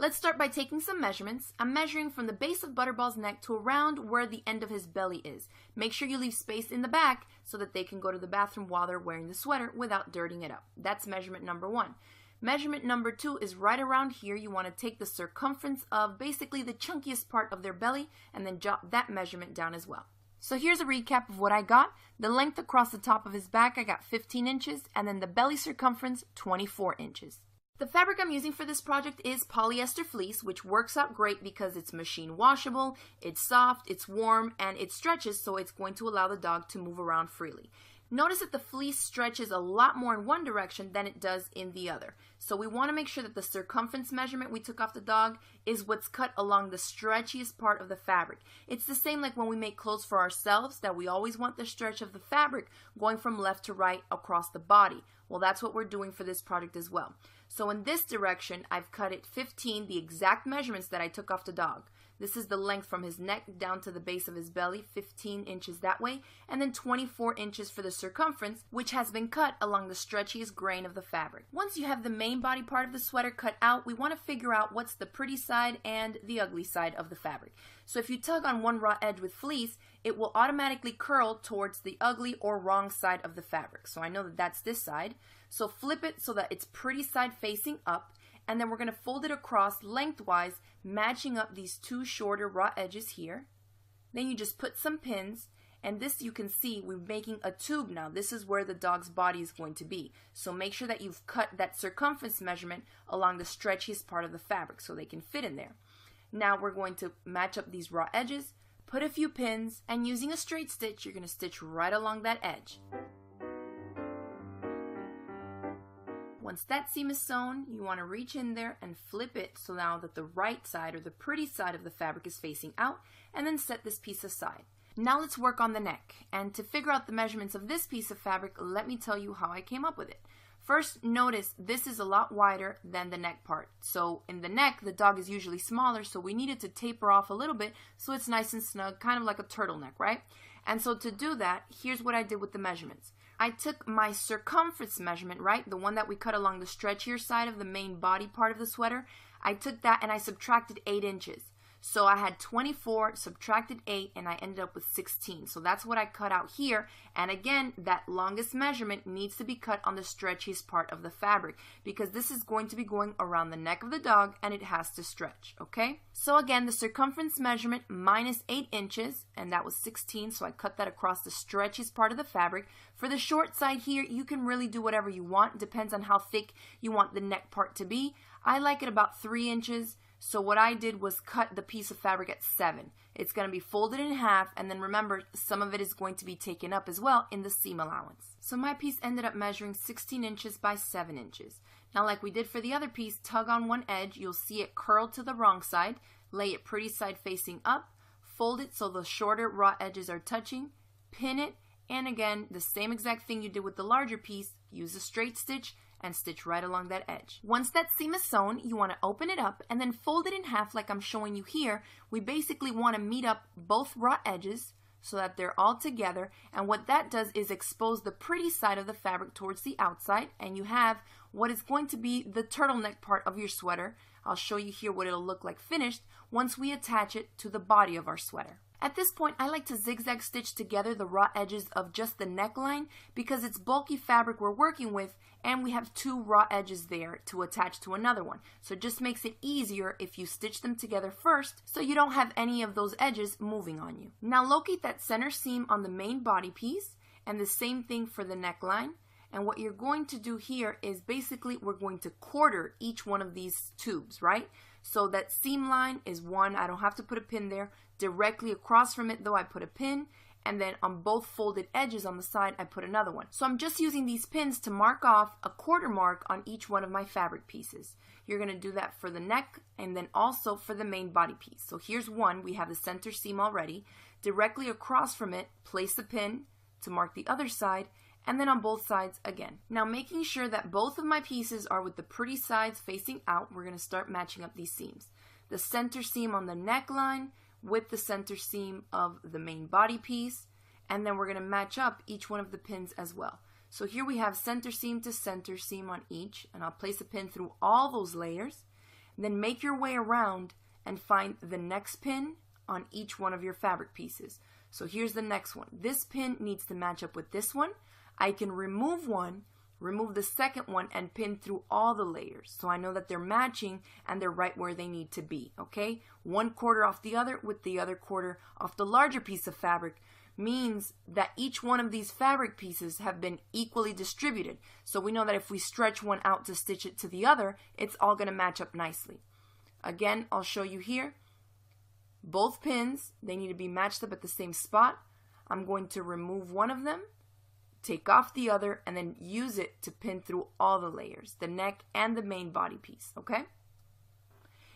Let's start by taking some measurements. I'm measuring from the base of Butterball's neck to around where the end of his belly is. Make sure you leave space in the back so that they can go to the bathroom while they're wearing the sweater without dirtying it up. That's measurement number 1. Measurement number 2 is right around here. You want to take the circumference of basically the chunkiest part of their belly and then jot that measurement down as well. So here's a recap of what I got. The length across the top of his back, I got 15 inches, and then the belly circumference, 24 inches. The fabric I'm using for this project is polyester fleece, which works out great because it's machine washable, it's soft, it's warm, and it stretches, so it's going to allow the dog to move around freely. Notice that the fleece stretches a lot more in one direction than it does in the other. So we want to make sure that the circumference measurement we took off the dog is what's cut along the stretchiest part of the fabric. It's the same like when we make clothes for ourselves, that we always want the stretch of the fabric going from left to right across the body. Well, that's what we're doing for this project as well. So in this direction, I've cut it 15, the exact measurements that I took off the dog. This is the length from his neck down to the base of his belly, 15 inches that way, and then 24 inches for the circumference, which has been cut along the stretchiest grain of the fabric. Once you have the main body part of the sweater cut out, we want to figure out what's the pretty side and the ugly side of the fabric. So if you tug on one raw edge with fleece, it will automatically curl towards the ugly or wrong side of the fabric. So I know that that's this side. So flip it so that it's pretty side facing up, and then we're going to fold it across lengthwise, matching up these two shorter raw edges here. Then you just put some pins, and this you can see we're making a tube now. This is where the dog's body is going to be. So make sure that you've cut that circumference measurement along the stretchiest part of the fabric so they can fit in there. Now we're going to match up these raw edges, put a few pins, and using a straight stitch, you're going to stitch right along that edge. Once that seam is sewn, you want to reach in there and flip it so now that the right side or the pretty side of the fabric is facing out, and then set this piece aside. Now let's work on the neck, and to figure out the measurements of this piece of fabric, let me tell you how I came up with it. First, notice this is a lot wider than the neck part. So in the neck, the dog is usually smaller, so we needed to taper off a little bit so it's nice and snug, kind of like a turtleneck, right? And so to do that, here's what I did with the measurements. I took my circumference measurement, right, the one that we cut along the stretchier side of the main body part of the sweater. I took that and I subtracted 8 inches. So I had 24, subtracted 8, and I ended up with 16. So that's what I cut out here. And again, that longest measurement needs to be cut on the stretchiest part of the fabric because this is going to be going around the neck of the dog and it has to stretch, okay? So again, the circumference measurement minus 8 inches, and that was 16, so I cut that across the stretchiest part of the fabric. For the short side here, you can really do whatever you want. Depends on how thick you want the neck part to be. I like it about 3 inches. So what I did was cut the piece of fabric at 7. It's going to be folded in half, and then remember, some of it is going to be taken up as well in the seam allowance. So my piece ended up measuring 16 inches by 7 inches. Now like we did for the other piece, tug on one edge, you'll see it curl to the wrong side, lay it pretty side facing up, fold it so the shorter raw edges are touching, pin it, and again, the same exact thing you did with the larger piece, use a straight stitch, and stitch right along that edge. Once that seam is sewn, you want to open it up and then fold it in half like I'm showing you here. We basically want to meet up both raw edges so that they're all together, and what that does is expose the pretty side of the fabric towards the outside, and you have what is going to be the turtleneck part of your sweater. I'll show you here what it'll look like finished once we attach it to the body of our sweater. At this point, I like to zigzag stitch together the raw edges of just the neckline because it's bulky fabric we're working with and we have 2 raw edges there to attach to another one. So it just makes it easier if you stitch them together first so you don't have any of those edges moving on you. Now locate that center seam on the main body piece and the same thing for the neckline. And what you're going to do here is basically we're going to quarter each one of these tubes, right? So that seam line is 1, I don't have to put a pin there. Directly across from it though, I put a pin, and then on both folded edges on the side I put another one. So I'm just using these pins to mark off a quarter mark on each one of my fabric pieces. You're going to do that for the neck and then also for the main body piece. So here's one, we have the center seam already. Directly across from it, place a pin to mark the other side, and then on both sides again. Now making sure that both of my pieces are with the pretty sides facing out, we're going to start matching up these seams. The center seam on the neckline with the center seam of the main body piece, and then we're going to match up each one of the pins as well. So here we have center seam to center seam on each, and I'll place a pin through all those layers. Then make your way around and find the next pin on each one of your fabric pieces. So here's the next one. This pin needs to match up with this one. I can remove one, remove the second one, and pin through all the layers. So I know that they're matching and they're right where they need to be, okay? One quarter off the other with the other quarter off the larger piece of fabric means that each one of these fabric pieces have been equally distributed. So we know that if we stretch one out to stitch it to the other, it's all going to match up nicely. Again, I'll show you here. Both pins, they need to be matched up at the same spot. I'm going to remove one of them, take off the other, and then use it to pin through all the layers, the neck and the main body piece, okay?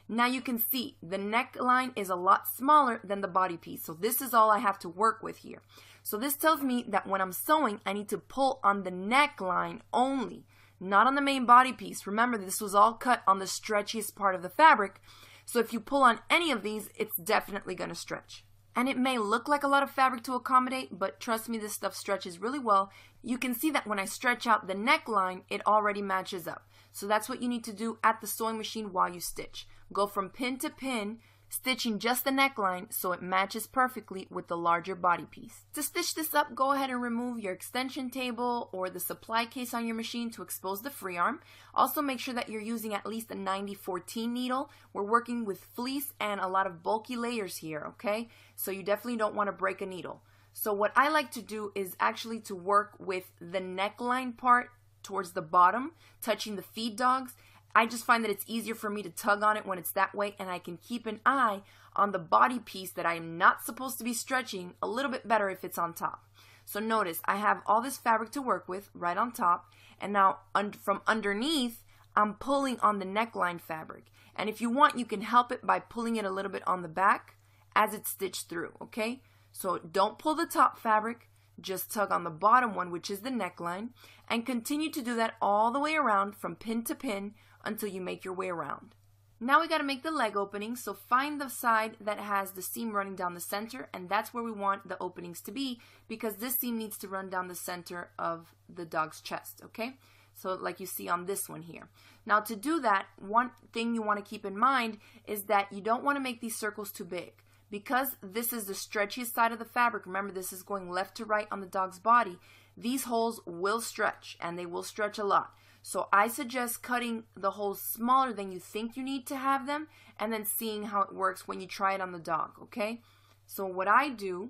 Now you can see the neckline is a lot smaller than the body piece, so this is all I have to work with here. So this tells me that when I'm sewing, I need to pull on the neckline only, not on the main body piece. Remember, this was all cut on the stretchiest part of the fabric, so if you pull on any of these, it's definitely going to stretch. And it may look like a lot of fabric to accommodate, but trust me, this stuff stretches really well. You can see that when I stretch out the neckline, it already matches up. So that's what you need to do at the sewing machine while you stitch. Go from pin to pin, stitching just the neckline so it matches perfectly with the larger body piece. To stitch this up, go ahead and remove your extension table or the supply case on your machine to expose the free arm. Also make sure that you're using at least a 90-14 needle. We're working with fleece and a lot of bulky layers here, okay? So you definitely don't want to break a needle. So what I like to do is actually to work with the neckline part towards the bottom, touching the feed dogs. I just find that it's easier for me to tug on it when it's that way, and I can keep an eye on the body piece that I'm not supposed to be stretching a little bit better if it's on top. So notice I have all this fabric to work with right on top, and now from underneath I'm pulling on the neckline fabric. And if you want, you can help it by pulling it a little bit on the back as it's stitched through, okay? So don't pull the top fabric, just tug on the bottom one, which is the neckline, and continue to do that all the way around from pin to pin until you make your way around. Now we got to make the leg opening, so find the side that has the seam running down the center, and that's where we want the openings to be, because this seam needs to run down the center of the dog's chest, okay? So like you see on this one here. Now to do that, one thing you want to keep in mind is that you don't want to make these circles too big. Because this is the stretchiest side of the fabric, remember this is going left to right on the dog's body, these holes will stretch, and they will stretch a lot. So I suggest cutting the holes smaller than you think you need to have them, and then seeing how it works when you try it on the dog, okay? So what I do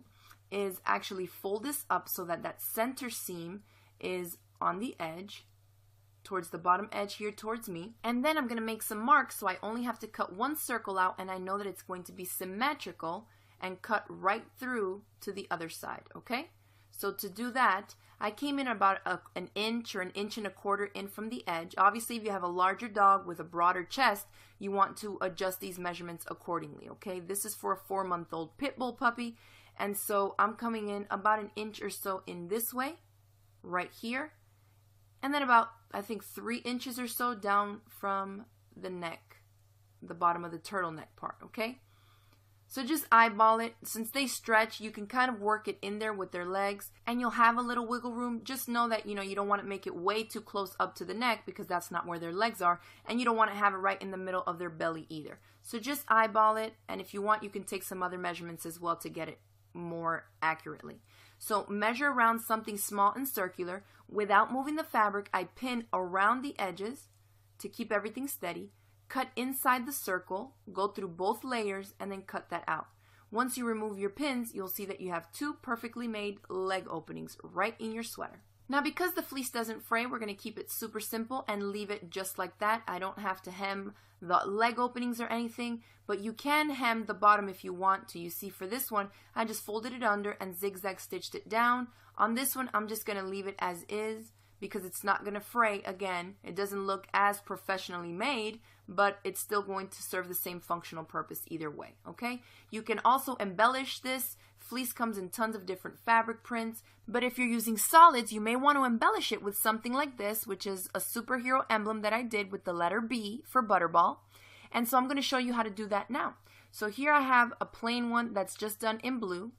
is actually fold this up so that that center seam is on the edge, towards the bottom edge here towards me, and then I'm going to make some marks, so I only have to cut one circle out, and I know that it's going to be symmetrical and cut right through to the other side, okay? So to do that, I came in about an inch or an inch and a quarter in from the edge. Obviously, if you have a larger dog with a broader chest, you want to adjust these measurements accordingly, okay? This is for a 4-month-old pit bull puppy, and so I'm coming in about an inch or so in this way, right here, and then about, I think, 3 inches or so down from the neck, the bottom of the turtleneck part, okay? So just eyeball it. Since they stretch, you can kind of work it in there with their legs, and you'll have a little wiggle room. Just know that, you don't want to make it way too close up to the neck because that's not where their legs are, and you don't want to have it right in the middle of their belly either. So just eyeball it, and if you want, you can take some other measurements as well to get it more accurately. So measure around something small and circular. Without moving the fabric, I pin around the edges to keep everything steady. Cut inside the circle, go through both layers, and then cut that out. Once you remove your pins, you'll see that you have 2 perfectly made leg openings right in your sweater. Now, because the fleece doesn't fray, we're going to keep it super simple and leave it just like that. I don't have to hem the leg openings or anything, but you can hem the bottom if you want to. You see, for this one, I just folded it under and zigzag stitched it down. On this one, I'm just going to leave it as is, because it's not going to fray. Again, it doesn't look as professionally made, but it's still going to serve the same functional purpose either way, okay? You can also embellish this. Fleece comes in tons of different fabric prints, but if you're using solids, you may want to embellish it with something like this, which is a superhero emblem that I did with the letter B for Butterball. And so I'm going to show you how to do that now. So here I have a plain one that's just done in blue.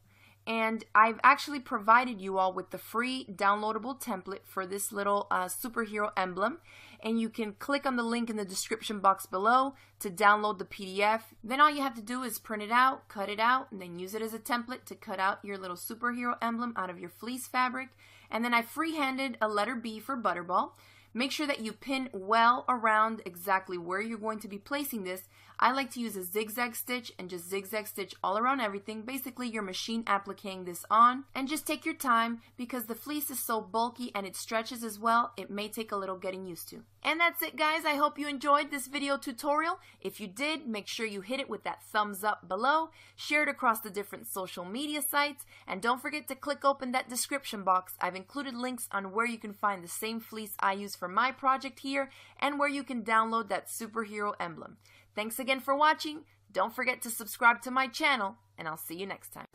And I've actually provided you all with the free downloadable template for this little superhero emblem. and you can click on the link in the description box below to download the PDF. Then all you have to do is print it out, cut it out, and then use it as a template to cut out your little superhero emblem out of your fleece fabric. And then I freehanded a letter B for Butterball. Make sure that you pin well around exactly where you're going to be placing this. I like to use a zigzag stitch and just zigzag stitch all around everything. Basically, you're machine appliquing this on. And just take your time because the fleece is so bulky and it stretches as well. It may take a little getting used to. And that's it, guys. I hope you enjoyed this video tutorial. If you did, make sure you hit it with that thumbs up below. Share it across the different social media sites. And don't forget to click open that description box. I've included links on where you can find the same fleece I use for my project here and where you can download that superhero emblem. Thanks again for watching. Don't forget to subscribe to my channel, and I'll see you next time.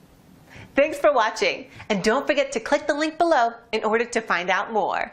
Thanks for watching, and don't forget to click the link below in order to find out more.